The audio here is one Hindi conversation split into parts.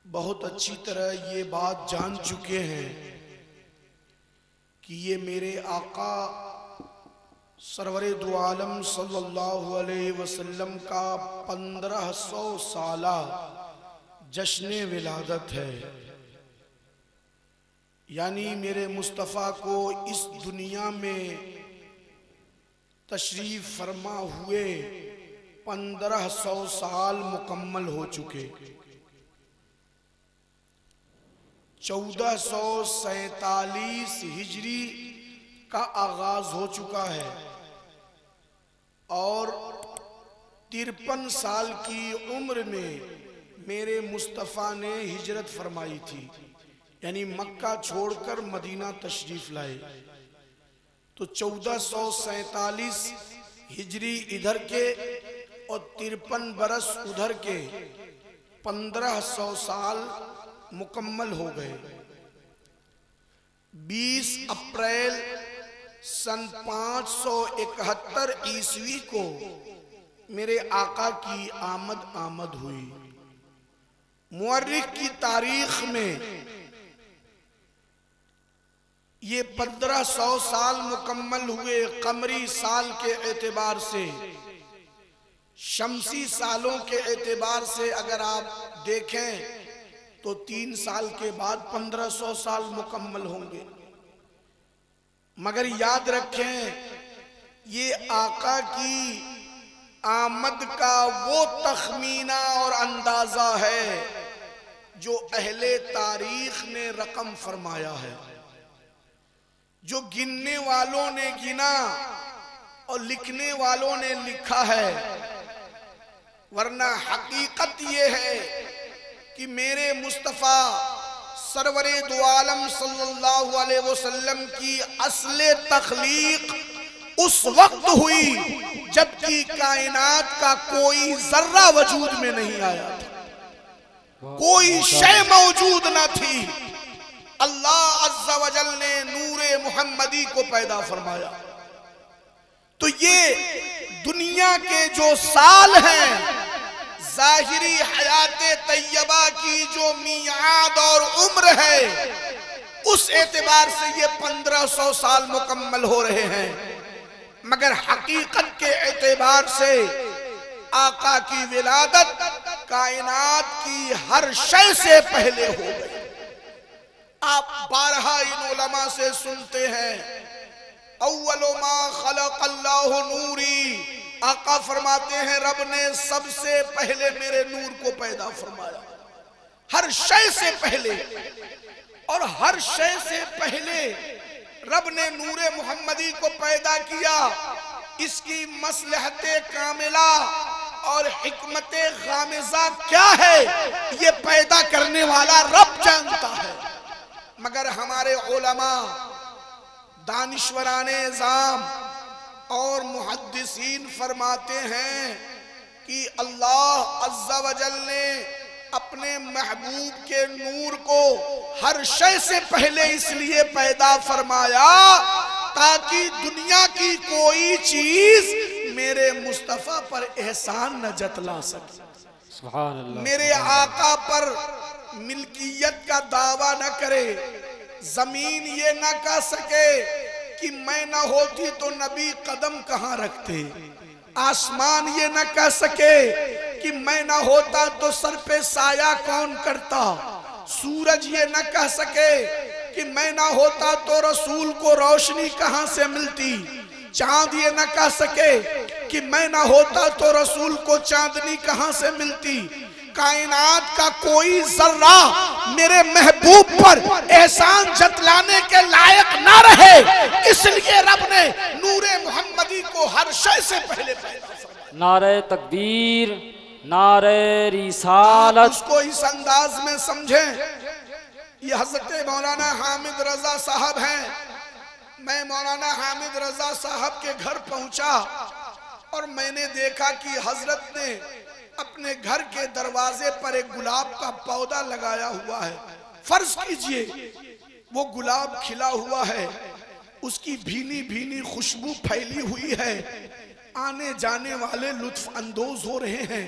बहुत अच्छी तरह ये बात जान चुके हैं कि ये मेरे आका सरवरे दो आलम सल्लल्लाहु अलैहि वसल्लम का 1500 साला जश्न विलादत है। यानी मेरे मुस्तफ़ा को इस दुनिया में तशरीफ फरमा हुए 1500 साल मुकम्मल हो चुके। 1447 हिजरी का आगाज हो चुका है और 53 साल की उम्र में मेरे मुस्तफ़ा ने हिजरत फरमाई थी, यानी मक्का छोड़कर मदीना तशरीफ लाए। तो 1447 हिजरी इधर के और 53 बरस उधर के 1500 साल मुकम्मल हो गए। 20 अप्रैल सन 571 ईस्वी को मेरे आका की आमद हुई। मुअर्रिख की तारीख में ये 1500 साल मुकम्मल हुए कमरी साल के एतबार से। शमसी सालों के एतबार से अगर आप देखें तो 3 साल के बाद 1500 साल मुकम्मल होंगे। मगर याद रखें ये आका की आमद का वो तखमीना और अंदाजा है जो अहले तारीख ने रकम फरमाया है, जो गिनने वालों ने गिना और लिखने वालों ने लिखा है। वरना हकीकत ये है कि मेरे मुस्तफ़ा सरवरे दो आलम सल्लल्लाहु अलैहि वसल्लम की असले तख्लीक उस वक्त हुई जबकि कायनात का कोई जर्रा वजूद में नहीं आया था, कोई शय मौजूद न थी। अल्लाह अज़्ज़ा वजल ने नूरे मुहम्मदी को पैदा फरमाया। तो ये दुनिया के जो साल हैं, ज़ाहिरी हयाते तैयबा की जो मियाद और उम्र है, उस एतबार से ये 1500 साल मुकम्मल हो रहे हैं। मगर हकीकत के एतबार से आका की विलादत कायनात की हर शय से पहले हो गई। आप बारहा इन उलमा से सुनते हैं, अव्वलु मा खलक़ल्लाहु नूरी। आका फरमाते हैं रब ने सबसे पहले मेरे नूर को पैदा फरमाया, हर शय से पहले। और हर शय से पहले रब ने नूरे मुहम्मदी को पैदा किया। इसकी मसलहते कामिला और हिकमते गामिज़ा क्या है, ये पैदा करने वाला रब जानता है। मगर हमारे उलमा, दानिश्वराने ज़ाम और मुहद्दिसीन फरमाते हैं कि अल्लाह अज़्ज़ा वजल ने अपने महबूब के नूर को हर शय से पहले इसलिए पैदा फरमाया ताकि दुनिया की कोई चीज मेरे मुस्तफ़ा पर एहसान न जतला सके, सुभान अल्लाह, मेरे आका पर मिल्कियत का दावा न करे। जमीन ये न कह सके कि मैं न होती तो नबी कदम कहां रखते। आसमान ये न कह सके कि मैं न होता तो सर पे साया कौन करता। सूरज ये न कह सके कि मैं न होता तो रसूल को रोशनी कहां से मिलती। चांद ये न कह सके कि मैं न होता तो रसूल को चांदनी कहां से मिलती। कायनात का कोई जर्रा मेरे महबूब पर एहसान जतलाने के लायक ना रहे, इसलिए रब ने नूरे मुहम्मदी को हर शय से पहले पैदा फरमाया। नारे तकबीर, नारे रिसालत। उसको इस अंदाज में समझें। ये हजरत मौलाना हामिद रजा साहब हैं। मैं मौलाना हामिद रजा साहब के घर पहुंचा और मैंने देखा कि हजरत ने अपने घर के दरवाजे पर एक गुलाब का पौधा लगाया हुआ है। फर्ज कीजिए वो गुलाब खिला हुआ है, उसकी भीनी भीनी खुशबू फैली हुई है, आने जाने वाले लुत्फ अंदोज हो रहे हैं।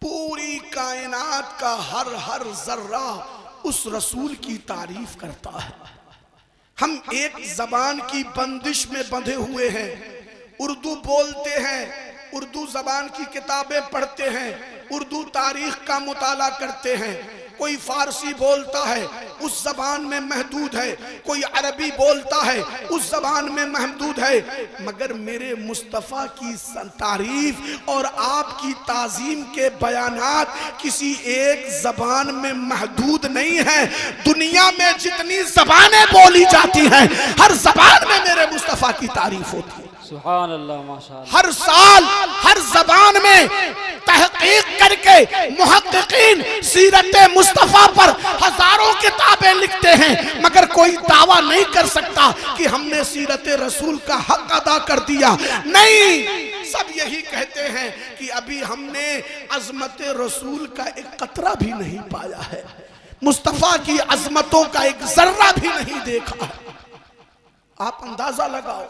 पूरी कायनात का हर हर जर्रा उस रसूल की तारीफ करता है। हम एक जबान की बंदिश में बंधे हुए हैं, उर्दू बोलते हैं, उर्दू जबान की किताबें पढ़ते हैं, उर्दू तारीख का मुताला करते हैं। कोई फारसी बोलता है उस जबान में महदूद है, कोई अरबी बोलता है उस जबान में महदूद है, मगर मेरे मुस्तफ़ा की तारीफ और आपकी ताजीम के बयानात किसी एक जबान में महदूद नहीं है। दुनिया में जितनी जबानें बोली जाती हैं, हर जबान में मेरे मुस्तफ़ा की तारीफ होती है। सुभान अल्लाह, माशाअल्लाह। हर साल हर जबान में तहकीक करके मुहक्किकीन सीरत मुस्तफा पर हजारों किताबें लिखते हैं, मगर कोई दावा नहीं कर सकता कि हमने सीरत रसूल का हक अदा कर दिया। नहीं, सब यही कहते हैं कि अभी हमने अजमत रसूल का एक कतरा भी नहीं पाया है, मुस्तफा की अजमतों का एक जर्रा भी नहीं देखा है। आप अंदाजा लगाओ,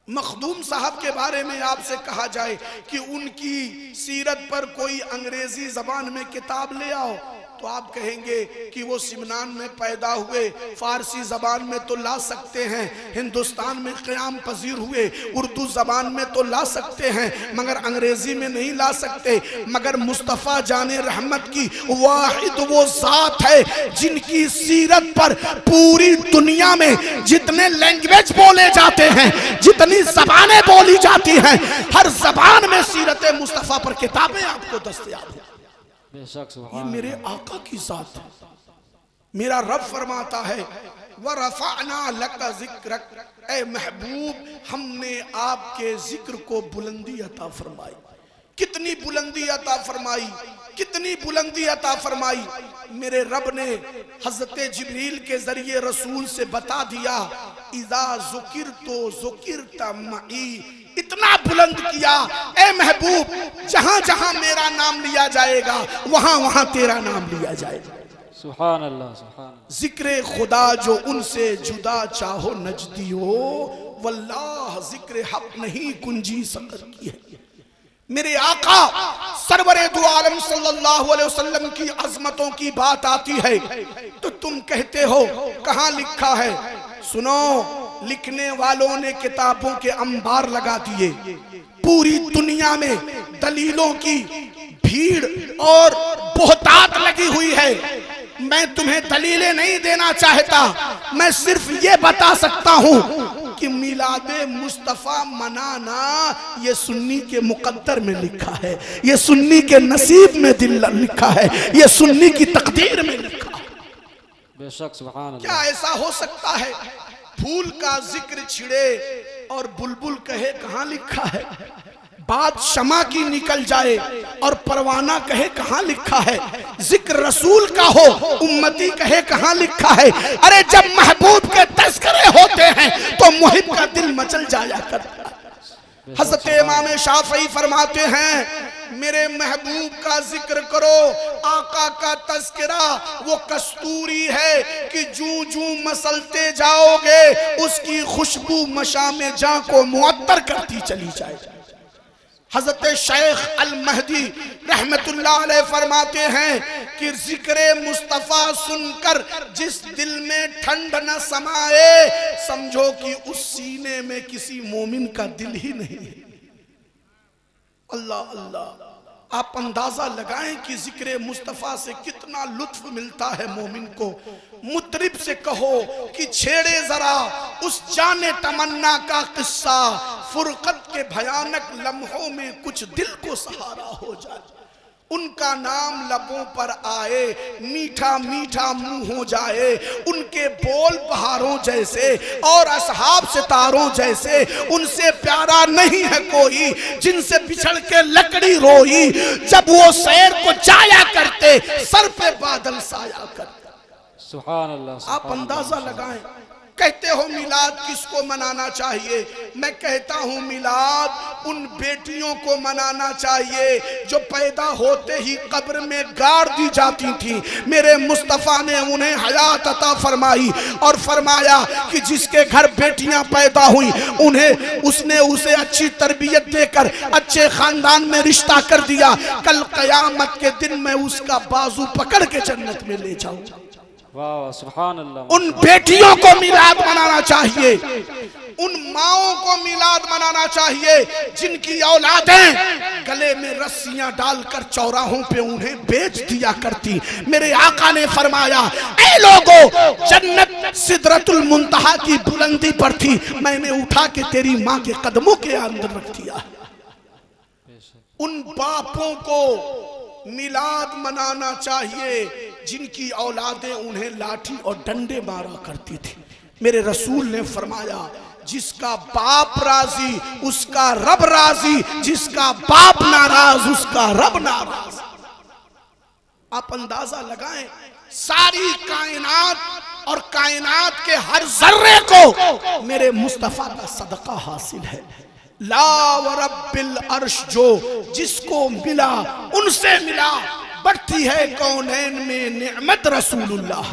मखदूम साहब के बारे में आपसे कहा जाए कि उनकी सीरत पर कोई अंग्रेजी जबान में किताब ले आओ तो आप कहेंगे कि वो सिमनान में पैदा हुए, फारसी जबान में तो ला सकते हैं, हिंदुस्तान में क़याम पजीर हुए, उर्दू जबान में तो ला सकते हैं, मगर अंग्रेजी में नहीं ला सकते। मगर मुस्तफ़ा जाने रहमत की वाहिद वो ज़ात है जिनकी सीरत पर पूरी दुनिया में जितने लैंग्वेज बोले जाते हैं, जितनी जबानें बोली जाती हैं, हर जबान में सीरत मुस्तफ़ा पर किताबें आपको दस्तयाब हैं। बेशक, ये मेरे आका की जात है। मेरा रब फरमाता है व रफ़अना लका ज़िक्रक, ए महबूब हमने आपके जिक्र को बुलंदी अता फरमाई। कितनी बुलंदी अता फरमाई, कितनी बुलंदी अता फरमाई। मेरे रब ने हज़रत जिब्रील के जरिए रसूल से बता दिया, इज़ा ज़ुकिरतो ज़ुकिरता मई, इतना बुलंद किया ए महबूब, जहां जहां मेरा नाम लिया जाएगा वहां वहां तेरा नाम लिया जाएगा। सुभान अल्लाह, सुभान। जिक्र खुदा जो उनसे जुदा चाहो नजदी हो, वल्लाह जिक्र हक नहीं कुंजी सकर की है। मेरे आका सरवरे दो आलम सल्लल्लाहु अलैहि वसल्लम की अजमतों की बात आती है तो तुम कहते हो कहां लिखा है। सुनो, लिखने वालों ने किताबों के अंबार लगा दिए, पूरी दुनिया में दलीलों की भीड़ और बोहतात लगी हुई है। मैं तुम्हें दलीलें नहीं देना चाहता, मैं सिर्फ ये बता सकता हूं कि मिलादे मुस्तफा मनाना ये सुन्नी के मुकद्दर में लिखा है, ये सुन्नी के नसीब में दिल लिखा है, ये सुन्नी की तकदीर में लिखा है। बेशक, सुभान अल्लाह। क्या ऐसा हो सकता है फूल का जिक्र छिड़े और बुलबुल कहे कहां लिखा है, बात शमा की निकल जाए और परवाना कहे कहां लिखा है, जिक्र रसूल का हो उम्मती कहे कहां लिखा है। अरे जब महबूब के तस्करे होते हैं तो मुहिब का दिल मचल जाया करता है। हज़रत इमाम शाफ़ई फरमाते हैं मेरे महबूब का जिक्र करो, आका का तस्करा वो कस्तूरी है कि जूं जूं मसलते जाओगे उसकी खुशबू मशाम जां को मुअत्तर करती चली जाए। हज़रत शेख अल महदी रहमतुल्लाह अलैह फरमाते हैं कि जिक्र मुस्तफ़ा सुनकर जिस दिल में ठंड न समाए, समझो कि उस सीने में किसी मोमिन का दिल ही नहीं है। अल्लाह अल्लाह, आप अंदाजा लगाएं कि जिक्र मुस्तफ़ा से कितना लुत्फ मिलता है मोमिन को। मुतरिब से कहो कि छेड़े जरा उस जाने तमन्ना का किस्सा, फुरकत के भयानक लम्हों में कुछ दिल को सहारा हो जाए। उनका नाम लबों पर आए, मीठा मीठा मुंह हो जाए, उनके बोल बहारों जैसे और असहाब सितारों जैसे, उनसे प्यारा नहीं है कोई जिनसे बिछड़ के लकड़ी रोई। जब वो सैर को जाया करते सर पे बादल साया करते। सुभान अल्लाह। आप अंदाजा लगाएं कहते हो मिलाद किसको मनाना चाहिए? मैं कहता हूं मिलाद उन बेटियों को मनाना चाहिए जो पैदा होते ही कब्र में गाड़ दी जाती थी। मेरे मुस्तफ़ा ने उन्हें हयात अता फरमाई और फरमाया कि जिसके घर बेटियां पैदा हुई उसने उसे अच्छी तरबियत देकर अच्छे खानदान में रिश्ता कर दिया। कल क़यामत के दिन मैं उसका बाजू पकड़ के जन्नत में ले जाऊंगा। वाह सुभान अल्लाह। उन बेटियों को मिलाद मनाना चाहिए, उन माओं को मिलाद मनाना चाहिए जिनकी औलादें गले में रस्सियां डालकर चौराहों पे उन्हें बेच दिया करती। मेरे आका ने फरमाया, ऐ लोगों, जन्नत सिदरतुल मुंतहा की बुलंदी पर थी, मैंने उठा के तेरी माँ के कदमों के अंदर रख दिया। उन बापों को मिलाद मनाना चाहिए जिनकी औलादें उन्हें लाठी और डंडे मारा करती थी। मेरे रसूल ने फरमाया, जिसका बाप राजी उसका रब राजी, जिसका बाप नाराज उसका रब नाराज। आप अंदाजा लगाएं, सारी कायनात और कायनात के हर जर्रे को मेरे मुस्तफा का सदका हासिल है। ला व रब्बिल अर्श, जो जिसको मिला उनसे मिला, बढ़ती है कौनैन में नेमत रसूलुल्लाह।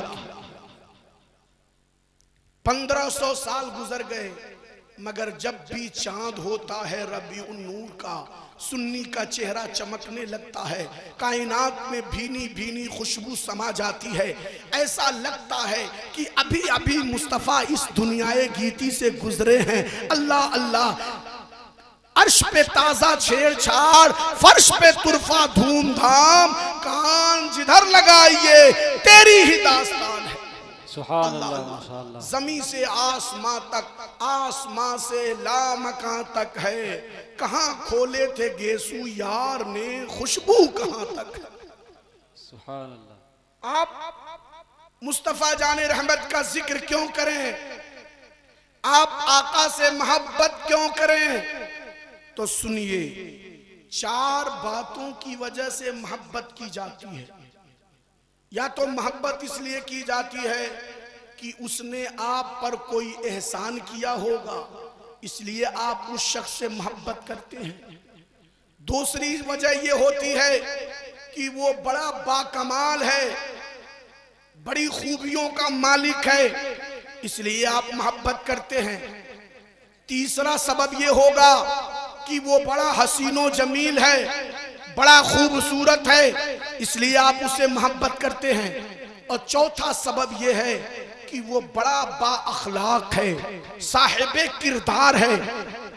1500 साल गुजर गए, मगर जब भी चांद होता है रबीउन नूर का, सुन्नी का चेहरा चमकने लगता है, कायनात में भीनी भीनी खुशबू समा जाती है। ऐसा लगता है कि अभी अभी मुस्तफ़ा इस दुनियाए गीती से गुजरे हैं। अल्लाह अल्लाह, अर्श पे ताजा छेड़छाड़, फर्श पे तुरफा धूमधाम, कान जिधर लगाइए तेरी ही दास्तान है। सुभान अल्लाह माशाअल्लाह। जमीन से आसमां तक, आसमां से लामकां तक है। कहां खोले थे गेसू यार ने, खुशबू कहां तक है। सुभान अल्लाह। आप मुस्तफा जाने रहमत का जिक्र क्यों करें? आप आका से मोहब्बत क्यों करें? तो सुनिए, 4 बातों की वजह से मोहब्बत की जाती है। या तो मोहब्बत इसलिए की जाती है कि उसने आप पर कोई एहसान किया होगा, इसलिए आप उस शख्स से मोहब्बत करते हैं। दूसरी वजह यह होती है कि वो बड़ा बाकमाल है, बड़ी खूबियों का मालिक है, इसलिए आप मोहब्बत करते हैं। तीसरा सबब यह होगा कि वो बड़ा हसीनो जमील है, बड़ा खूबसूरत है, इसलिए आप उसे मोहब्बत करते हैं। और चौथा सबब यह है कि वो बड़ा बाअखलाक है, साहिबे किरदार है,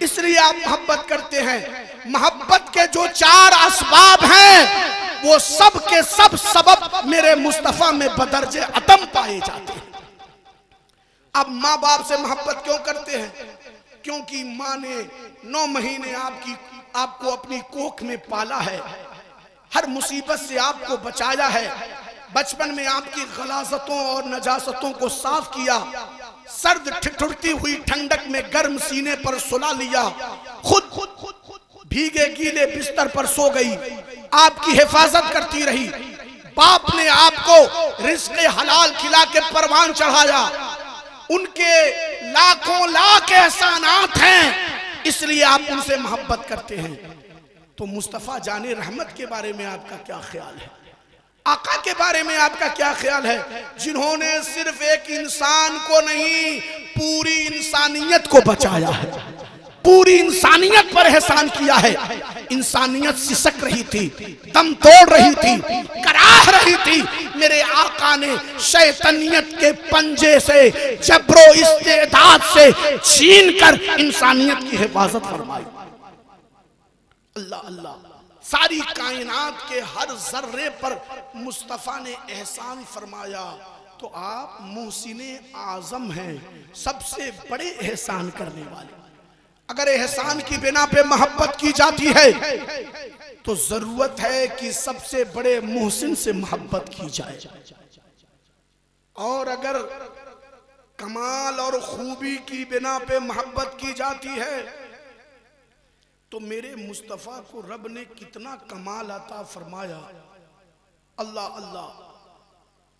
इसलिए आप मोहब्बत करते हैं। मोहब्बत के जो 4 असबाब हैं वो सब के सब सबब मेरे मुस्तफा में बदर्जे अदम पाए जाते हैं। अब माँ बाप से मोहब्बत क्यों करते हैं? क्योंकि माँ ने 9 महीने आपको अपनी कोख में पाला है, हर मुसीबत से आपको बचाया है, बचपन में आपकी गलाजतों और नजासतों को साफ किया, सर्द ठिठुरती हुई ठंडक में गर्म सीने पर सुला लिया, खुद भीगे गीले बिस्तर पर सो गई, आपकी हिफाजत करती रही। बाप ने आपको रिज़्क़े हलाल खिला के परवान चढ़ाया, उनके लाखों लाख एहसानात हैं, इसलिए आप उनसे मोहब्बत करते हैं। तो मुस्तफ़ा जाने रहमत के बारे में आपका क्या ख्याल है? आका के बारे में आपका क्या ख्याल है, जिन्होंने सिर्फ एक इंसान को नहीं पूरी इंसानियत को बचाया है, पूरी इंसानियत पर एहसान किया है। इंसानियत सिसक रही थी, दम तोड़ रही थी, कराह रही थी, मेरे आका ने शैतानियत के पंजे से, जबरो इस्तेदाद से छीन कर इंसानियत की हिफाजत फरमाई। अल्लाह अल्लाह, सारी कायनात के हर जर्रे पर मुस्तफ़ा ने एहसान फरमाया। तो आप मुहसिने आजम हैं, सबसे बड़े एहसान करने वाले। अगर एहसान की बिना पे मोहब्बत की जाती है तो जरूरत है कि सबसे बड़े मुहसिन से मोहब्बत की जाए। और अगर कमाल और खूबी की बिना पे मोहब्बत की जाती है तो मेरे मुस्तफ़ा को रब ने कितना कमाल अता फरमाया। अल्लाह अल्लाह,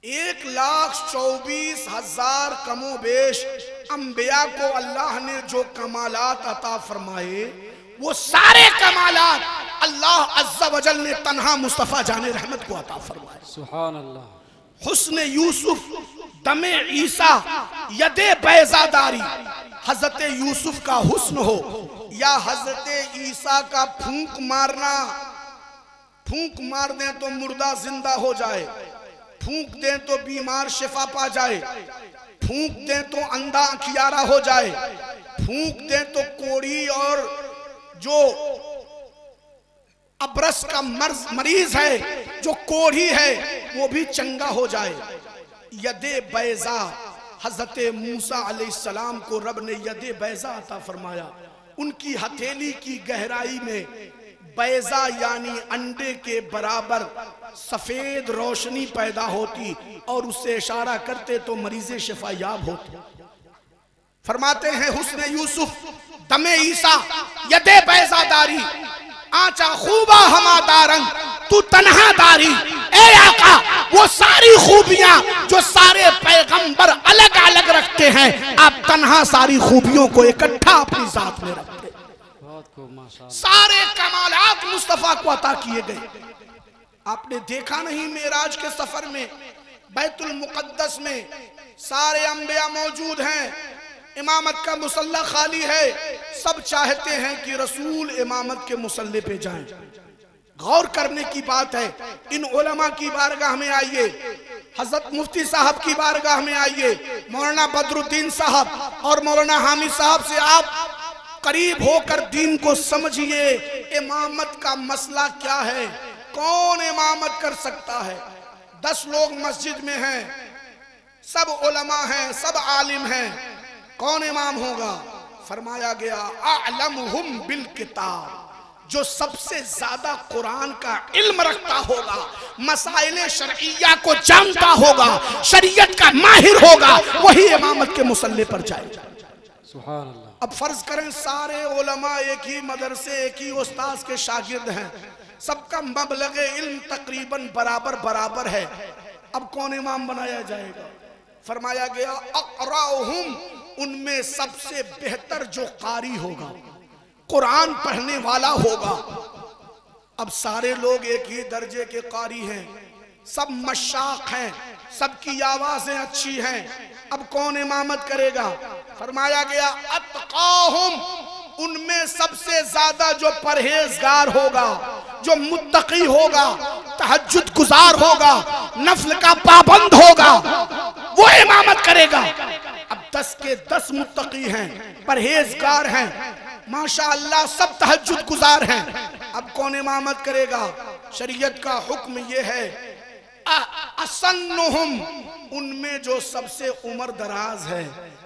1,24,000 कमो बेश अंबिया को अल्लाह ने जो कमालात अता फरमाए वो सारे कमालात अल्लाह अज़्ज़ा वजल ने तन्हा मुस्तफ़ा जाने रहमत को अता फरमाए। सुभान अल्लाह। हुस्न यूसुफ, दमे ईसा, यदे बैजादारी, हजरत यूसुफ का हुस्न हो या हजरत ईसा का फूंक मारना। फूंक मार दें तो मुर्दा जिंदा हो जाए, फूंक दें तो बीमार शिफा पा जाए, फूंक दें तो अंधा अखियारा हो जाए, फूंक दें तो कोढ़ी और जो अबरस का मरीज है, जो कोढ़ी है, वो भी चंगा हो जाए। यदे बैजा, हजरत मूसा अलैहिस्सलाम को रब ने यदे बैजा अता फरमाया। उनकी हथेली की गहराई में बैजा यानी अंडे के बराबर सफेद रोशनी पैदा होती और उससे इशारा करते तो मरीज़े शिफायाब होते। फरमाते हैं हुस्न यूसुफ, दमे ईसा, यदे बैजादारी, आचा खूबा हमादारंग, तू तन्हा दारी। ए आका, वो सारी खूबियां जो सारे पैगंबर अलग अलग रखते हैं, आप तन्हा सारी खूबियों को इकट्ठा अपनी जात में रखते। सारे कमालात मुस्तफा को अता किए गए। आपने देखा नहीं मेराज के सफर में बैतुल मुकद्दस में सारे अंबिया मौजूद हैं, इमामत का मुसल्ला खाली है। सब चाहते हैं कि रसूल इमामत के मुसल्ले पे जाएं। गौर करने की बात है। इन उलमा की बारगाह में आइए, हजरत मुफ्ती साहब की बारगाह में आइए, मौलाना बदरुद्दीन साहब और मौलाना हामिद साहब से आप करीब होकर दीन को समझिए। इमामत का मसला क्या है, कौन इमामत कर सकता है? 10 लोग मस्जिद में हैं, सब उलमा हैं, सब आलिम हैं, कौन इमाम होगा? फरमाया गया अअलमुहुम बिल किताब, जो सबसे ज्यादा कुरान का इल्म रखता होगा, मसाइले शरइया को जानता होगा, शरीयत का माहिर होगा, वही इमामत के मुसल्ले पर जाएगा। सुभान अल्लाह। अब फर्ज करें सारे उलमा एक ही मदरसे, एक ही उस्ताद के शागिर्द हैं, सबका मबलगे इल्म तकरीबन बराबर बराबर है, अब कौन इमाम बनाया जाएगा? फरमाया गया अक़राउहुम, उनमें सबसे बेहतर जो कारी होगा, कुरान पढ़ने वाला होगा। अब सारे लोग एक ही दर्जे के कारी हैं, सब मशाक हैं, सबकी आवाजें अच्छी हैं, अब कौन इमामत करेगा? फरमाया गया अत्काहुम, उनमें सबसे ज्यादा जो परहेजगार होगा, जो मुत्तकी होगा, तहज्जुद गुजार होगा, नफल का पाबंद होगा, वो इमामत करेगा। अब 10 के 10 मुत्तकी हैं, परहेजगार हैं, माशाअल्लाह सब तहज्जुद गुजार हैं, अब कौन इमामत करेगा? शरीयत का हुक्म ये है असन्नुहुम, उनमें जो सबसे उम्र दराज है,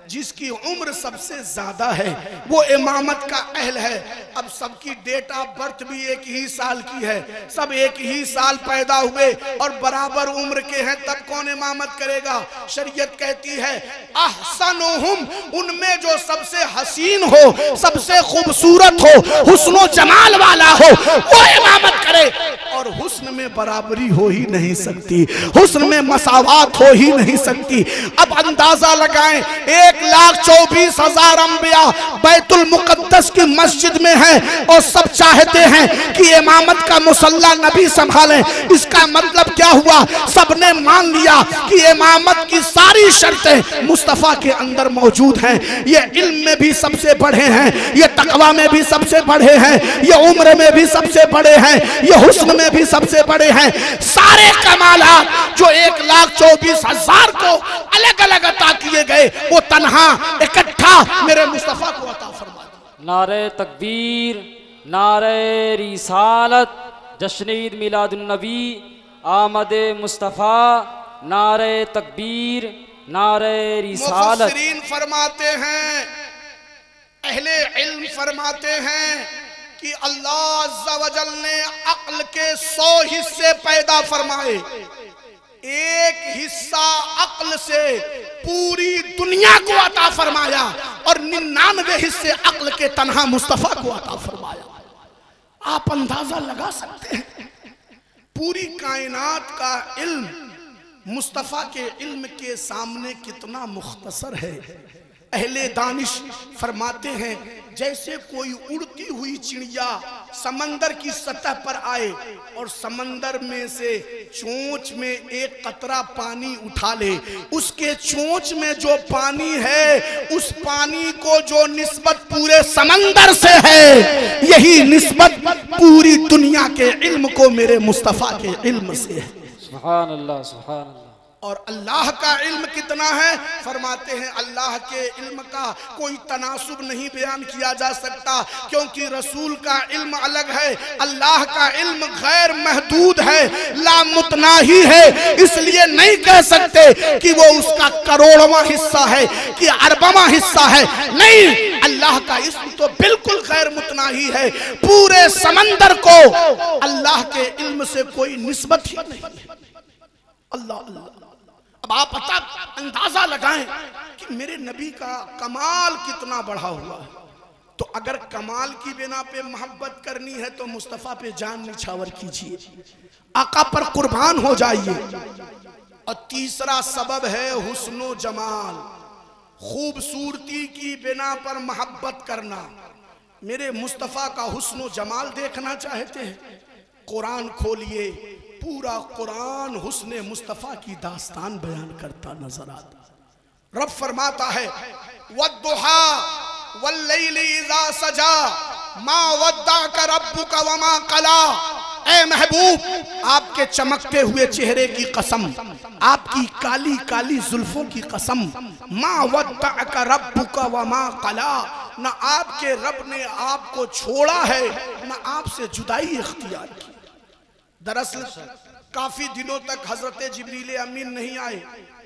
जिसकी उम्र सबसे ज्यादा है, वो इमामत का अहल है। अब सबकी डेट ऑफ बर्थ भी एक ही साल की है, सब एक ही साल पैदा हुए और बराबर उम्र के हैं, तब कौन इमामत करेगा? शरीयत कहती है अहसनुहुम, उनमें जो सबसे हसीन हो, सबसे खूबसूरत हो, हुस्नो जमाल वाला हो, वो इमामत करे। और हुस्न में बराबरी हो ही नहीं सकती, हुस्न में मसावात हो ही नहीं सकती। अब अंदाजा लगाएं, 1,24,000 अंबिया बैतुल मुकद्दस की मस्जिद में हैं और सब चाहते हैं कि इमामत का मुसल्ला नबी संभालें। इसका मतलब क्या हुआ? सबने मान लिया कि इमामत की सारी शर्तें मुस्तफ़ा के अंदर मौजूद हैं। ये इल्म में भी सबसे बड़े हैं, ये तकवा में भी सबसे बड़े हैं, ये उम्र में भी सबसे बड़े हैं, ये हुस्न में भी सबसे बड़े हैं। सारे कमालात जो 1,24,000 को अलग अलग अता किए गए, वो तन्हा इकट्ठा मेरे मुस्तफा को अता फरमा दिया। नारे तकबीर, नारे रिसालत, जश्न ईद मिलादुन नबी, आमद मुस्तफ़ा, नारे तकबीर, नारे रिसालत। मुफस्सिरीन फरमाते हैं, अहले इल्म फरमाते हैं कि अल्लाह अज़्ज़ा वजल ने अक्ल के 100 हिस्से पैदा फरमाए, एक हिस्सा अक्ल से पूरी दुनिया को अता फरमाया और 99 हिस्से अक्ल के तन्हा मुस्तफा को अता फरमाया। आप अंदाजा लगा सकते हैं पूरी कायनात का इल्म मुस्तफा के इल्म के सामने कितना मुख्तसर है। अहले दानिश फरमाते हैं जैसे कोई उड़ती हुई चिड़िया समंदर की सतह पर आए और समंदर में से चोंच में एक कतरा पानी उठा ले, उसके चोंच में जो पानी है उस पानी को जो निस्बत पूरे समंदर से है, यही निस्बत पूरी दुनिया के इल्म को मेरे मुस्तफा के इल्म से है। सुभान अल्लाह, सुभान अल्लाह। और अल्लाह का इल्म कितना है, फरमाते हैं अल्लाह के इल्म का कोई तनासुब नहीं बयान किया जा सकता, क्योंकि रसूल का इल्म अलग है, अल्लाह का इल्म गैर महदूद है, लामुतनाही है। इसलिए नहीं कह सकते कि वो उसका करोड़वां हिस्सा है कि अरबवां हिस्सा है, नहीं, अल्लाह का इल्म तो बिल्कुल गैर मुतनाही है। पूरे समंदर को अल्लाह के इल्म से कोई निस्बत ही नहीं है। अल्लाह अल्लाह। अब आप पता अंदाजा लगाएं कि मेरे नबी का कमाल कितना बढ़ा हुआ है। तो अगर कमाल की बिना पे मोहब्बत करनी है तो मुस्तफा पे जान निछावर कीजिए, आका पर कुर्बान हो जाइए। और तीसरा सबब है हुस्नो जमाल, खूबसूरती की बिना पर मोहब्बत करना। मेरे मुस्तफा का हुस्नो जमाल देखना चाहते हैं, कुरान खोलिए, पूरा कुरान हुस्ने मुस्तफा की दास्तान बयान करता नजर आता। रब फरमाता है वद्दुहा वल्लैलि इज़ा सजा मा वद्दाका रब्बुका वमा कला। ए महबूब, आपके चमकते हुए चेहरे की कसम, आपकी काली काली जुल्फों की कसम, मा वद्दाका रब्बुका वमा कला, न आपके रब ने आपको छोड़ा है न आपसे जुदाई इख्तियार की। दरअसल काफी दिनों तक हजरत जिब्रील अमीन नहीं आए,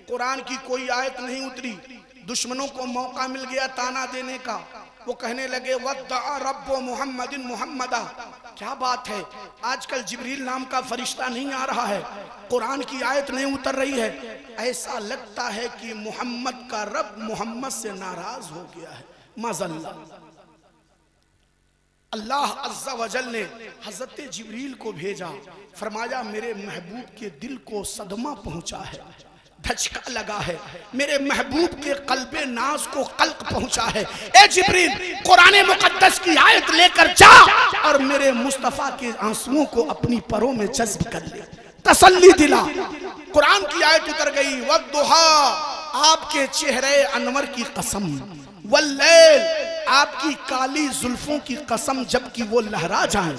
कुरान की कोई आयत नहीं उतरी। दुश्मनों को मौका मिल गया ताना देने का, वो कहने लगे वद्दा रब्बो मुहम्मदिन मुहम्मदा। क्या बात है, आजकल जिब्रील नाम का फरिश्ता नहीं आ रहा है, कुरान की आयत नहीं उतर रही है। ऐसा लगता है कि मोहम्मद का रब मोहम्मद से नाराज हो गया है। माज़अल्लाह। अल्लाह अज़्ज़ा वजल ने हज़रत जिब्रील को भेजा, फरमाया मेरे महबूब के दिल को सदमा पहुंचा है, धचका लगा है, मेरे महबूब के कल्बे नाज को कल्क पहुंचा है। ए जिब्रील, कुरान मुकद्दस की आयत लेकर जा और मेरे मुस्तफ़ा के आंसुओं को अपनी परों में जज्ब कर ले, तसल्ली दिला। कुरान की आयत उतर गई, वद्दुहा, आपके चेहरे अनवर की कसम, वल्लैल, आपकी काली जुल्फों की कसम जबकि वो लहरा जाए।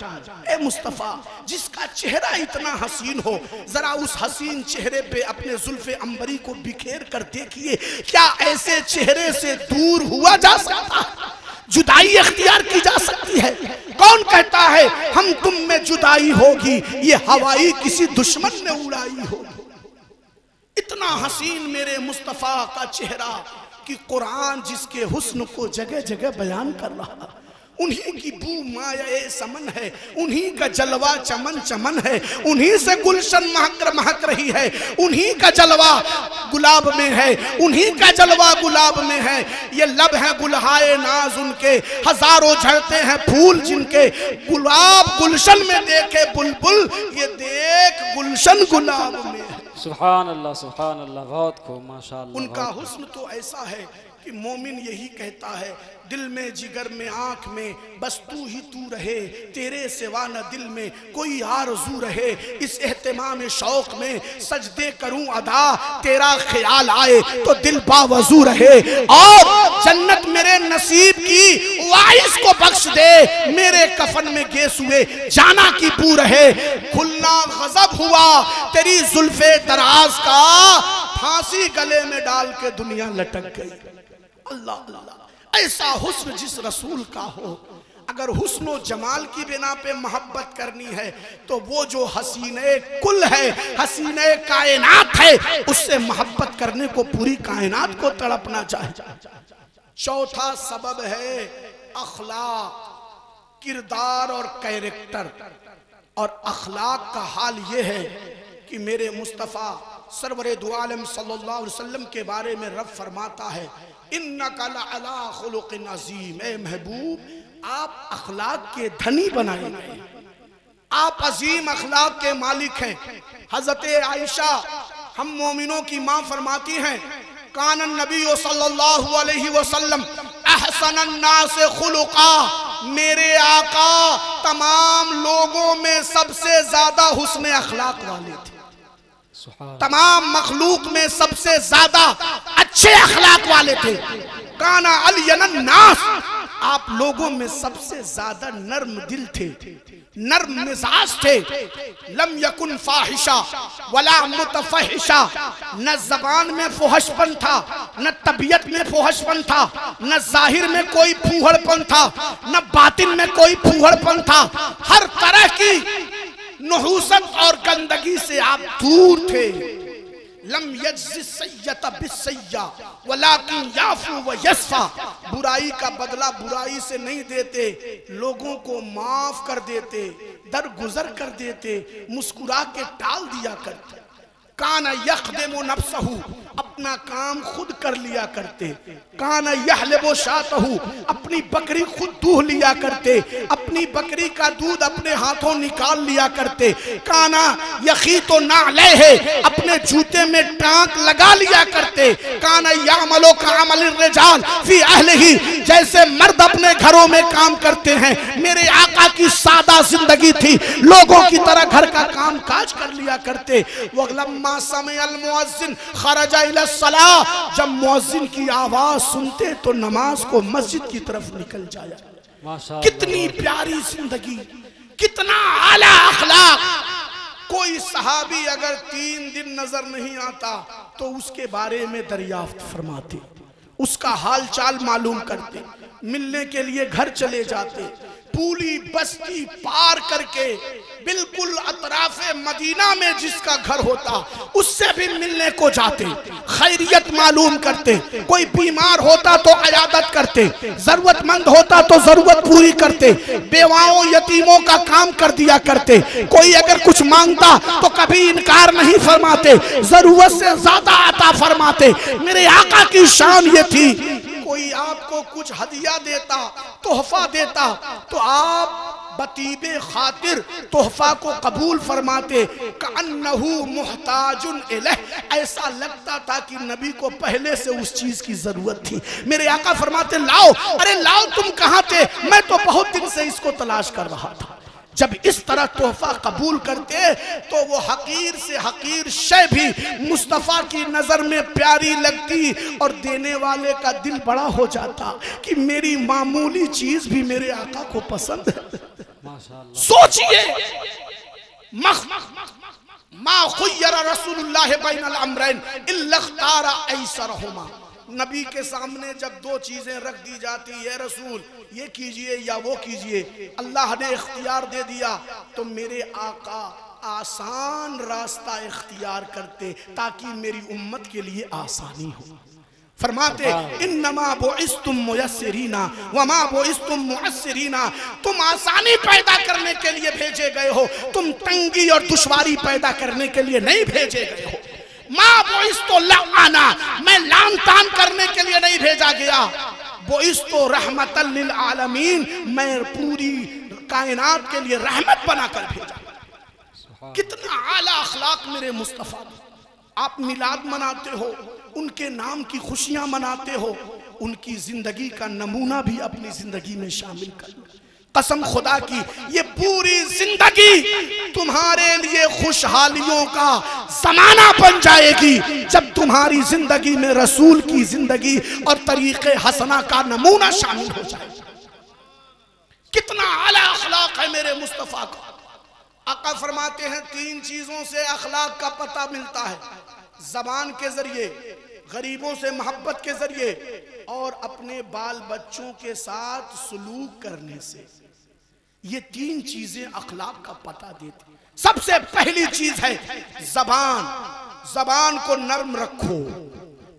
ए मुस्तफा, जिसका चेहरा इतना हसीन हो, जरा उस हसीन चेहरे पे अपने जुल्फे अंबरी को बिखेर कर देखिए, क्या ऐसे चेहरे से दूर हुआ जा सकता है? जुदाई इख्तियार की जा सकती है? कौन कहता है हम तुम में जुदाई होगी, ये हवाई किसी दुश्मन ने उड़ाई होगी। इतना हसीन मेरे मुस्तफा का चेहरा कि कुरान जिसके हुस्न को जगह जगह बयान कर रहा, उन्हीं की बू माया समन है, उन्हीं का जलवा चमन चमन है, उन्हीं से गुलशन महक रही है, उन्हीं का जलवा गुलाब में है, उन्हीं का जलवा गुलाब में है। ये लब है गुलहाए नाज उनके, हजारों झड़ते हैं फूल जिनके, गुलाब गुलशन में देखे बुलबुल, ये देख गुलशन गुलाब में है। सुभान अल्लाह, सुभान अल्लाह, बहुत खूब, माशाअल्लाह। उनका हुस्न तो ऐसा है कि मोमिन यही कहता है, दिल में जिगर में आंख में बस तू ही तू रहे, तेरे सिवा न दिल में कोई आरज़ू रहे। इस एहतिमाम शौक में सजदे करूं अदा, तेरा ख्याल आए तो दिल बावजू रहे। और जन्नत मेरे नसीब की वाइस को बख्श दे, मेरे कफन में गेसुए जाना की बू रहे। खुलना गजब हुआ तेरी जुल्फे दराज का, फांसी गले में डाल के दुनिया लटक गई। अल्लाह अल्लाह। ऐसा हुस्न जिस रसूल का हो, अगर हुस्नो जमाल की बिना पे मोहब्बत करनी है तो वो जो हसीने कुल है, हसीने कायनात है, उससे मोहब्बत करने को पूरी कायनात को तड़पना चाहिए। चौथा सबब है अखलाक, किरदार और कैरेक्टर। और अखलाक का हाल ये है कि मेरे मुस्तफ़ा सरवरे दो आलम सल्लल्लाहु अलैहि वसल्लम के बारे में रब फरमाता है, इन्नका लअला खुलुक़िन अज़ीम। ए महबूब, आप अखलाक के धनी बनाए गए, आप अजीम अखलाक के मालिक हैं। हजरत आयशा हम मोमिनों की माँ फरमाती हैं कान नबी सल्लल्लाहु अलैहि वसल्लम अहसन नास खुलुका, मेरे आका तमाम लोगों में सबसे ज्यादा हुस्न अखलाक वाले थे। तमाम मखलूक में सबसे ज्यादा अच्छे अखलाक वाले थे। काना अलियन नास, आप लोगों में सबसे ज्यादा नर्म दिल थे, नर्म मिजाज थे। लम यकुन फाहिशा वला मुतफहिशा, न जबान में फुहशपन था, न तबीयत में फुहशपन था, न जाहिर में कोई फूहड़पन था, न बातिन में कोई फूहड़पन था। हर तरह की नुहूसत और गंदगी से आप दूर थे। लम यज्ज़ि सय्यत बिस्सय्या वलाकिन याफू व यस्फा, बुराई का बदला बुराई से नहीं देते, लोगों को माफ कर देते, दरगुजर कर देते, मुस्कुरा के टाल दिया करते। काना यखदिमु नफ्सहू, अपना काम खुद कर लिया करते। काना यहलिबु शातहू, अपनी बकरी खुद दूह लिया करते, अपनी बकरी का दूध अपने हाथों निकाल लिया करते। काना यखीतो नालैहि, अपने जूते में टांक लगा लिया करते। काना यामलो का अमल रिजाल फी अहलिही, जैसे मर्द अपने घरों में काम करते हैं, मेरे आका की सादा जिंदगी थी, लोगों की तरह घर का काम काज कर लिया करते। वलम्मा समिअल मुअज्जिन खरजा इला सलाह, जब मुअज्जिन की आवाज सुनते तो नमाज को मस्जिद की तरफ निकल जाया। कितनी प्यारी जिंदगी, कितना आला अखलाक। कोई सहाबी अगर 3 दिन नजर नहीं आता तो उसके बारे में दरियाफ्त फरमाते, उसका हाल चाल मालूम करते, मिलने के लिए घर चले जाते, पूरी बस्ती पार करके बिल्कुल अतराफे मदीना में जिसका घर होता उससे भी मिलने को जाते, खैरियत मालूम करते। कोई बीमार होता तो अयादत करते, जरूरतमंद होता तो जरूरत पूरी करते, बेवाओं यतीमों का काम कर दिया करते। कोई अगर कुछ मांगता तो कभी इनकार नहीं फरमाते, जरूरत से ज्यादा अता फरमाते। मेरे आका की शान ये थी, कोई आपको कुछ हदिया देता, तोहफा देता, तो आप बतीबे खातिर तोहफा को कबूल फरमाते। कअन्नहु मुहताजुन इलैह, ऐसा लगता था कि नबी को पहले से उस चीज की जरूरत थी। मेरे आका फरमाते लाओ, अरे लाओ, तुम कहां थे? मैं तो बहुत दिन से इसको तलाश कर रहा था। जब इस तरह तोहफा कबूल करते तो वो हकीर से हकीर शय भी मुस्तफा की नजर में प्यारी लगती और देने वाले का दिल बड़ा हो जाता कि मेरी मामूली चीज भी मेरे आका को पसंद है। सोचिए, मा खुय्यरा रसूलुल्लाह बैनल अमरैन इल्ला इख्तारा ऐसरहुमा, नबी के सामने जब 2 चीजें रख दी जाती है, रसूल ये कीजिए या वो कीजिए, अल्लाह ने इख्तियार दे दिया तो मेरे आका आसान रास्ता इख्तियार करते ताकि मेरी उम्मत के लिए आसानी हो। फरमाते इन्नमा बुइस्तुम मुयस्सिरीना वमा बुइस्तुम मुअस्सिरीना, तुम आसानी पैदा करने के लिए भेजे गए हो, तुम तंगी और दुश्वारी पैदा करने के लिए नहीं भेजे गए हो। माँ बोइस्तो लाना, मैं लान तान करने के लिए नहीं भेजा गया। बोइस्तो रहमतल लिल आलमीन, मैं पूरी कायनात के लिए रहमत बनाकर भेजा। कितना आला अखलाक मेरे मुस्तफा। आप मिलाद मनाते हो, उनके नाम की खुशियां मनाते हो, उनकी जिंदगी का नमूना भी अपनी जिंदगी में शामिल कर। कसम खुदा की ये पूरी जिंदगी तुम्हारे लिए खुशहालियों का जमाना बन जाएगी जब तुम्हारी जिंदगी में रसूल की जिंदगी और तरीके हसना का नमूना शामिल हो जाए। कितना आला अखलाक है मेरे मुस्तफा का। आका फरमाते हैं 3 चीजों से अखलाक का पता मिलता है, जबान के जरिए, गरीबों से मोहब्बत के जरिए और अपने बाल बच्चों के साथ सलूक करने से। ये 3 चीजें अखलाक का पता देती। सबसे पहली चीज है जबान। जबान को नर्म रखो,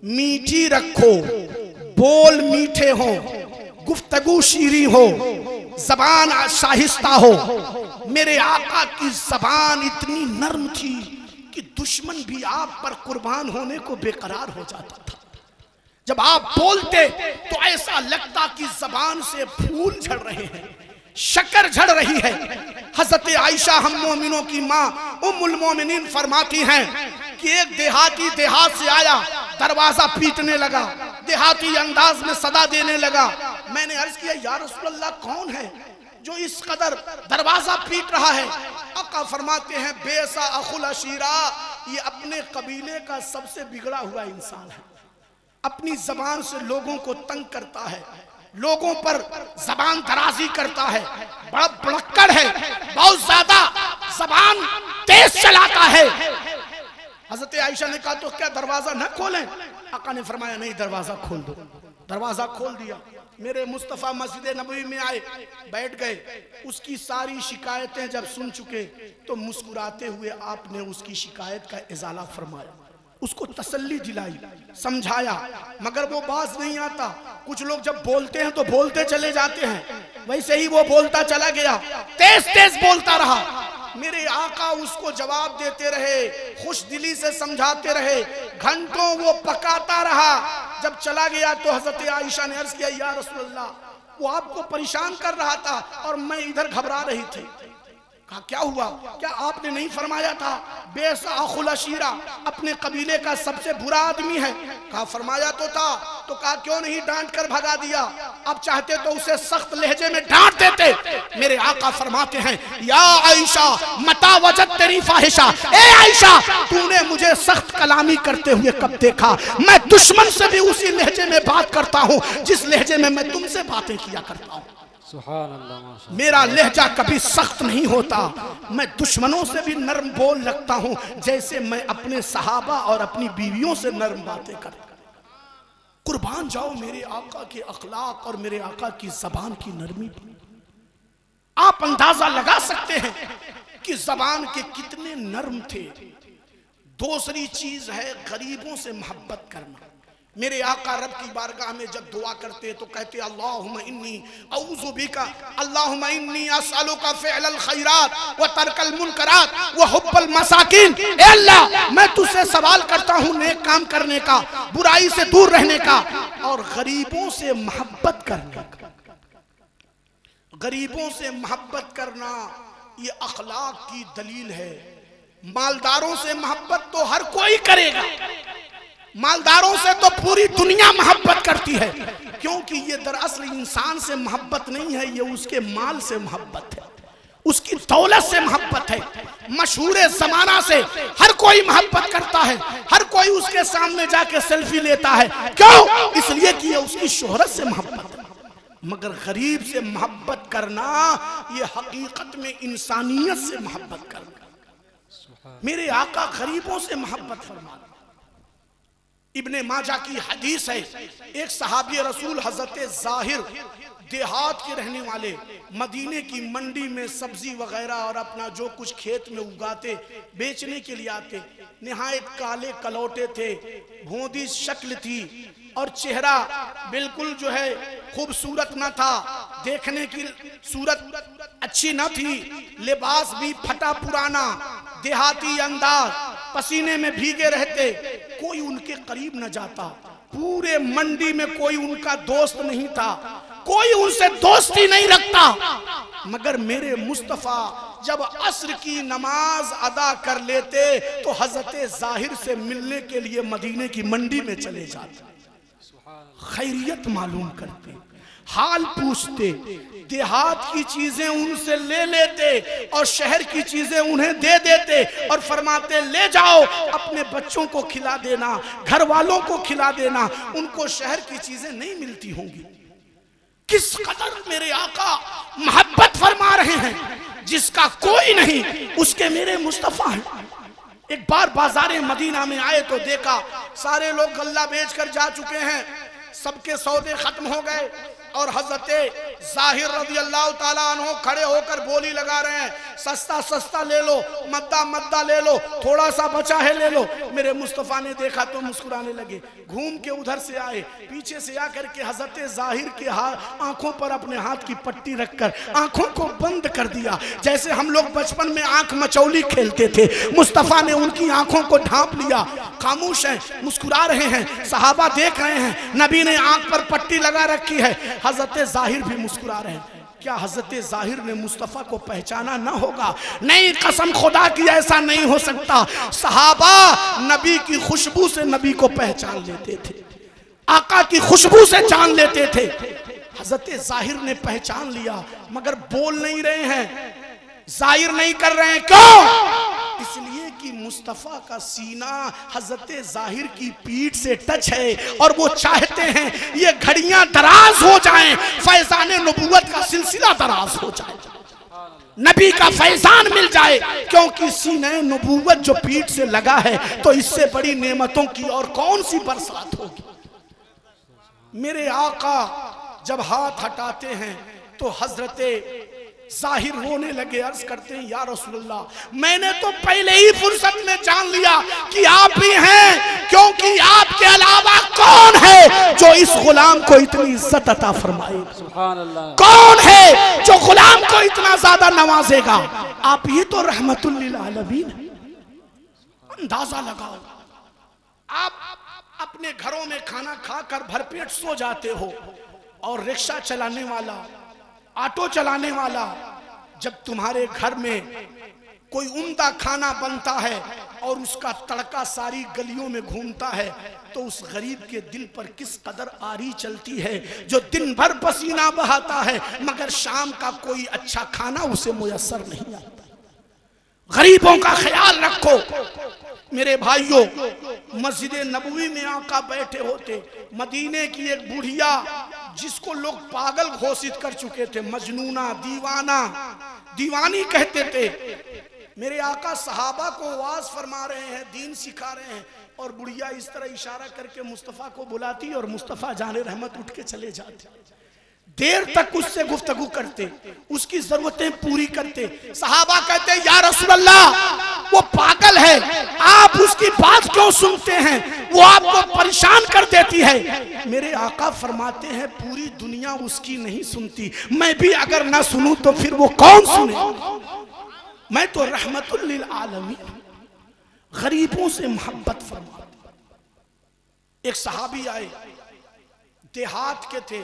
मीठी रखो, बोल मीठे हो, गुफ्तगू शीरी हो, जबान शाहिस्ता हो। मेरे आका की जबान इतनी नर्म थी कि दुश्मन भी आप पर कुर्बान होने को बेकरार हो जाता था। जब आप बोलते तो ऐसा लगता कि जबान से फूल झड़ रहे हैं, शक्कर झड़ रही है। हजरत आयशा हम मोमिनों की माँ उम्मुल मोमिनीन फरमाती हैं कि एक देहाती देहात से आया, दरवाजा पीटने लगा, देहाती अंदाज में सदा देने लगा। मैंने अर्ज किया, या रसूल अल्लाह, कौन है जो इस कदर दरवाजा पीट रहा है? आका फरमाते हैं, बेसा अखुल अशीरा, ये अपने कबीले का सबसे बिगड़ा हुआ इंसान है। अपनी जबान से लोगों को तंग करता है, लोगों पर जबान दराजी करता है, बड़ा बड़क्कड़ है, बहुत ज्यादा जबान तेज चलाता है। हजरत आयशा ने कहा, तो क्या दरवाजा न खोलें? आका ने फरमाया, नहीं, दरवाजा खोल दो। दरवाजा खोल दिया। मेरे मुस्तफ़ा मस्जिद नबवी में आए, बैठ गए। उसकी सारी शिकायतें जब सुन चुके तो मुस्कुराते हुए आपने उसकी शिकायत का इजाला फरमाया, उसको तसल्ली दिलाई, समझाया, मगर वो बाज नहीं आता। कुछ लोग जब बोलते हैं तो बोलते चले जाते हैं, वैसे ही वो बोलता चला गया, तेज तेज बोलता रहा। मेरे आका उसको जवाब देते रहे, खुश दिली से समझाते रहे, घंटों वो पकाता रहा। जब चला गया तो हजरत आयशा ने अर्ज किया, या रसूल अल्लाह, वो आपको परेशान कर रहा था और मैं इधर घबरा रही थी। कहा, क्या हुआ? क्या आपने नहीं फरमाया था बेसा अखुल अशीरा, अपने कबीले का सबसे बुरा आदमी है? कहा, फरमाया तो था। तो कहा, क्यों नहीं डांट कर भगा दिया? अब चाहते तो उसे सख्त लहजे में डांट देते। मेरे आका फरमाते हैं, या आयशा मता वजद तेरी फाहिशा, ए आयशा, तूने मुझे सख्त कलामी करते हुए कब देखा? मैं दुश्मन से भी उसी लहजे में बात करता हूँ जिस लहजे में मैं तुमसे बातें किया करता हूँ। मेरा लहजा कभी सख्त नहीं होता, मैं दुश्मनों से भी नर्म बोल लगता हूं जैसे मैं अपने सहाबा और अपनी बीवियों से नर्म बातें करता। कुर्बान जाओ मेरे आका के अखलाक और मेरे आका की जबान की नरमी पर। आप अंदाजा लगा सकते हैं कि जबान के कितने नर्म थे। दूसरी चीज है गरीबों से मोहब्बत करना। मेरे आका रब की बारगाह में जब दुआ करते तो कहते, अल्लाहुम्मा इन्नी औज़ु बिका, अल्लाहुम्मा इन्नी असअलुका फ़िअलल खैरात व तर्कल मुनकरात व हुब्बल मसाकिन। ए अल्लाह, मैं तुझसे सवाल करता हूँ नेक काम करने का, बुराई से दूर रहने का और गरीबों से मोहब्बत करने का। गरीबों से मोहब्बत करना ये अखलाक की दलील है। मालदारों से मोहब्बत तो हर कोई करेगा, मालदारों से तो पूरी दुनिया मोहब्बत करती है, क्योंकि ये दरअसल इंसान से मोहब्बत नहीं है, ये उसके माल से मोहब्बत है, उसकी दौलत से मोहब्बत है। मशहूर जमाना से हर कोई मोहब्बत करता है, हर कोई उसके सामने जाके सेल्फी लेता है। क्यों? इसलिए कि ये उसकी शोहरत से मोहब्बत है। मगर गरीब से मोहब्बत करना ये हकीकत में इंसानियत से मोहब्बत करना। मेरे आका गरीबों से मोहब्बत फरमाते। इब्ने माजा की हदीस है, एक सहाबी रसूल हजरत जाहिर देहात के रहने वाले मदीने की मंडी में सब्जी वगैरह और अपना जो कुछ खेत में उगाते बेचने के लिए आते। निहायत काले कलौटे थे, भोंदी शक्ल थी और चेहरा बिल्कुल जो है खूबसूरत न था, देखने की सूरत अच्छी न थी, लिबास भी फटा पुराना, देहाती अंदाज, पसीने में भीगे रहते। कोई उनके करीब न जाता, पूरे मंडी में कोई उनका दोस्त नहीं था, कोई उनसे दोस्ती नहीं रखता। मगर मेरे मुस्तफा जब असर की नमाज अदा कर लेते तो हजरत जाहिर से मिलने के लिए मदीने की मंडी में चले जाते, खैरियत मालूम करते, हाल पूछते, देहात की चीजें उनसे ले लेते और शहर की चीजें उन्हें दे देते और फरमाते, ले जाओ अपने बच्चों को खिला देना, घर वालों को खिला देना, उनको शहर की चीजें नहीं मिलती होंगी। किस कदर मेरे आका मोहब्बत फरमा रहे हैं, जिसका कोई नहीं उसके मेरे मुस्तफा हैं। एक बार बाजारे मदीना में आए तो देखा सारे लोग गल्ला बेचकर जा चुके हैं, सबके सौदे खत्म हो गए और हजरत जाहिर रज़ी अल्लाह ताला अन्हु खड़े होकर बोली लगा रहे हैं, सस्ता सस्ता ले लो, मद्दा मद्दा ले लो, थोड़ा सा बचा है ले लो। मेरे मुस्तफ़ा ने देखा तो मुस्कुराने लगे, घूम के उधर से आए, पीछे से आकर के हजरत जाहिर के आंखों पर अपने हाथ की पट्टी रखकर आंखों को बंद कर दिया, जैसे हम लोग बचपन में आंख मचौली खेलते थे। मुस्तफ़ा ने उनकी आंखों को ढांप लिया, खामोश हैं, मुस्कुरा रहे हैं, सहाबा देख रहे हैं, नबी ने आंख पर पट्टी लगा रखी है, हजरत जाहिर भी मुस्कुरा रहे हैं। क्या हजरत जाहिर ने मुस्तफ़ा को पहचाना ना होगा? नहीं, कसम खुदा की ऐसा नहीं हो सकता। सहाबा नबी की खुशबू से नबी को पहचान लेते थे, आका की खुशबू से जान लेते थे। हजरत जाहिर ने पहचान लिया मगर बोल नहीं रहे हैं, जाहिर नहीं कर रहे हैं। क्यों? इसलिए कि मुस्तफ़ा का सीना हजरत जाहिर की पीठ से टच है और वो चाहते हैं ये घड़ियां दराज हो जाएं, फैजान नबूवत का सिलसिला दराज हो जाए, नबी का फैजान मिल जाए। क्योंकि सीने नबूवत जो पीठ से लगा है तो इससे बड़ी नेमतों की और कौन सी बरसात होगी। मेरे आका जब हाथ हटाते हैं तो हजरत जाहिर रोने लगे, अर्ज करते हैं या रसूलल्लाह, मैंने तो पहले ही फुर्सत में जान लिया कि आप ही हैं, क्योंकि आपके अलावा कौन है जो इस गुलाम को इतनी इज्जत अता फरमाए? सुभान अल्लाह। कौन है जो गुलाम को इतना ज्यादा नवाजेगा? आप ही तो रहमतुल लिल आलमीन। अंदाजा लगाओ, आप अपने घरों में खाना खाकर भरपेट सो जाते हो और रिक्शा चलाने वाला, ऑटो चलाने वाला जब तुम्हारे घर में कोई उम्दा खाना बनता है और उसका तड़का सारी गलियों में घूमता है तो उस गरीब के दिल पर किस कदर आरी चलती है, जो दिन भर पसीना बहाता है मगर शाम का कोई अच्छा खाना उसे मुयस्सर नहीं आता। गरीबों का ख्याल रखो। मेरे भाइयों, मस्जिद नबवी में आका बैठे होते, मदीने की एक बुढ़िया जिसको लोग पागल घोषित कर चुके थे, मजनूना, दीवाना, दीवानी कहते थे, मेरे आका सहाबा को वाज फरमा रहे हैं, दीन सिखा रहे हैं और बुढ़िया इस तरह इशारा करके मुस्तफ़ा को बुलाती और मुस्तफ़ा जाने रहमत उठ के चले जाते। देर तक उससे गुफ्तगू करते, उसकी जरूरतें पूरी करते। सहाबा कहते या रसूल अल्लाह वो पागल है, आप उसकी बात क्यों सुनते हैं, वो आपको परेशान कर देती है। मेरे आका फरमाते हैं पूरी दुनिया उसकी नहीं सुनती, मैं भी अगर ना सुनूं तो फिर वो कौन सुने? मैं तो रहमतुल लिल आलमीन, गरीबों से मोहब्बत फरमाते। एक सहाबी आए, देहात के थे,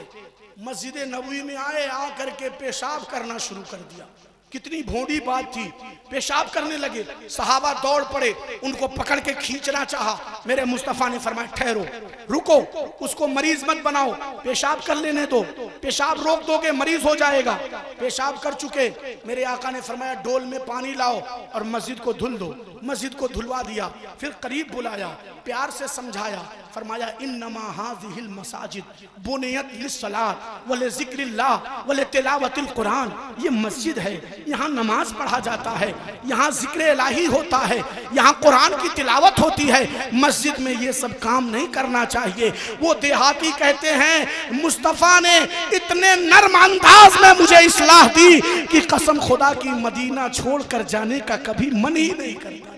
मस्जिद नबवी में आए, आकर के पेशाब करना शुरू कर दिया। कितनी भोंडी बात थी, पेशाब करने लगे। सहाबा दौड़ पड़े, उनको पकड़ के खींचना चाहा। मेरे मुस्तफ़ा ने फरमाया ठहरो, रुको, उसको मरीज मत बनाओ, पेशाब कर लेने दो, पेशाब रोक दोगे मरीज हो जाएगा। पेशाब कर चुके, मेरे आका ने फरमाया डोल में पानी लाओ और मस्जिद को धुल दो। मस्जिद को धुलवा दिया, फिर करीब बुलाया, प्यार से समझाया, फरमाया इन्नमा हाज़िहिल मसाजिद बुनियत लिस्सलात व लिज़िक्रिल्लाह व लितिलावतिल कुरान। ये मस्जिद है, यहाँ नमाज पढ़ा जाता है, यहाँ जिक्र इलाही होता है, यहाँ कुरान की तिलावत होती है। मस्जिद में ये सब काम नहीं करना चाहिए। वो देहाती कहते हैं मुस्तफ़ा ने इतने नर्म अंदाज में मुझे इस्लाह दी कि कसम खुदा की मदीना छोड़कर जाने का कभी मन ही नहीं करता।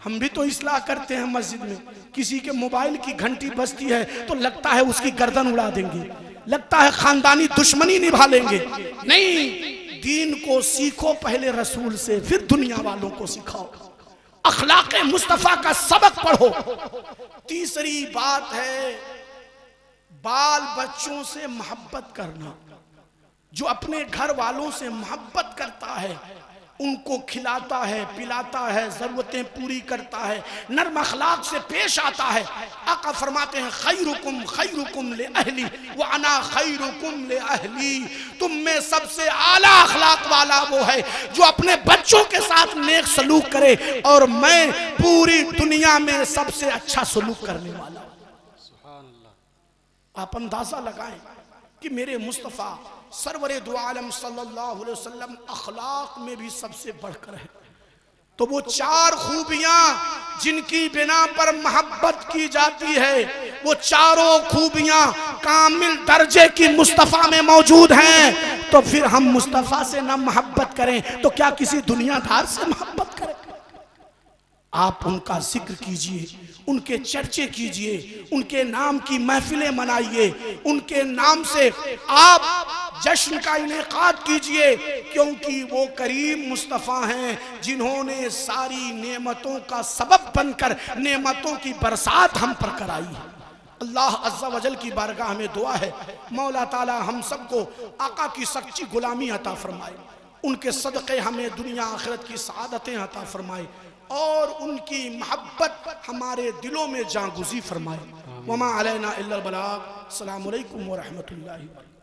हम भी तो इस्लाह करते हैं मस्जिद में, किसी के मोबाइल की घंटी बजती है तो लगता है उसकी गर्दन उड़ा देंगे, लगता है खानदानी दुश्मनी निभा लेंगे। नहीं, दीन को सीखो पहले रसूल से, फिर दुनिया वालों को सिखाओ, अखलाक मुस्तफ़ा का सबक पढ़ो। तीसरी बात है बाल बच्चों से मोहब्बत करना। जो अपने घर वालों से मोहब्बत करता है, उनको खिलाता है, पिलाता है, जरूरतें पूरी करता है, नर्म अखलाक से पेश आता है। आका फरमाते हैं खैरुकुम खैरुकुम ले अहली व अना खैरुकुम ले अहली। तुम में सबसे आला अखलाक वाला वो है जो अपने बच्चों के साथ नेक सलूक करे और मैं पूरी दुनिया में सबसे अच्छा सलूक करने वाला हूं। आप अंदाजा लगाएं कि मेरे मुस्तफ़ा सरवरे दो आलम सल्लल्लाहु अलैहि वसल्लम अखलाक में भी सबसे बढ़कर है। तो वो चार खूबियां जिनकी बिना पर मोहब्बत की जाती है, वो चारों खूबियां कामिल दर्जे की मुस्तफ़ा में मौजूद हैं। तो फिर हम मुस्तफ़ा से ना मोहब्बत करें तो क्या किसी दुनियादार से मोहब्बत करें? आप उनका जिक्र कीजिए, उनके चर्चे कीजिए, उनके नाम की महफिलें मनाइए, उनके नाम से आप जश्न का इनेकाद कीजिए, क्योंकि वो करीम मुस्तफ़ा हैं जिन्होंने सारी नेमतों का सबब बनकर नेमतों की बरसात हम पर कराई है। अल्लाह अज़्ज़ा वजल की बारगाह में दुआ है, मौला ताला हम सबको आका की सच्ची गुलामी अता फरमाए, उनके सदक़े हमें दुनिया आखिरत की सआदतें अता फरमाए और उनकी मोहब्बत हमारे दिलों में जागुज़ी फरमाए। वमा अलैना इल्लल बलाग। अस्सलामु अलैकुम व रहमतुल्लाहि व बरकातुहू।